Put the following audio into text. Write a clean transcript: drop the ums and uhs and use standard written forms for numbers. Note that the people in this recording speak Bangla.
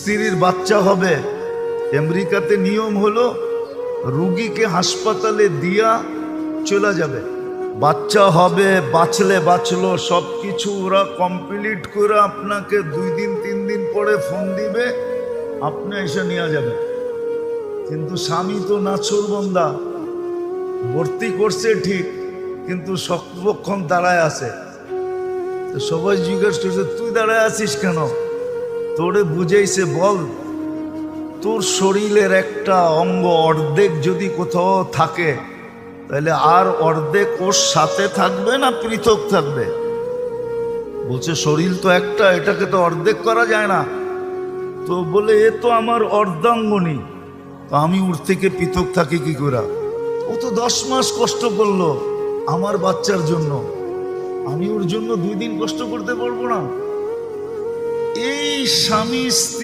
স্ত্রীর বাচ্চা হবে, আমেরিকাতে নিয়ম হলো রুগীকে হাসপাতালে দিয়া চলে যাবে, বাচ্চা হবে, বাঁচলে বাঁচলো, সব কিছু ওরা কমপ্লিট করে আপনাকে 2 দিন 3 দিন পরে ফোন দিবে, আপনি এসে নিয়ে যাবেন। কিন্তু স্বামী তো নাছোড়বান্দা, ভর্তি করছে ঠিক, কিন্তু শক্তপক্ষণ দাঁড়ায় আছে। তো সবাই জিজ্ঞেস করছে তুই দাঁড়ায় আছিস কেন? তোরে বুঝাইছে, বল তোর শরীরের একটা অঙ্গ অর্ধেক যদি কোথাও থাকে তাহলে আর অর্ধেক ওর সাথে থাকবে না পৃথক থাকবে? বলছে শরীর তো একটা, এটাকে তো অর্ধেক করা যায় না। তো বলে এ তো আমার অর্ধাঙ্গনী, তো আমি ওর থেকে পৃথক থাকি কি করে? ও তো 10 মাস কষ্ট করলো আমার বাচ্চার জন্য, আমি ওর জন্য 2 দিন কষ্ট করতে পারবো না? এই স্বামী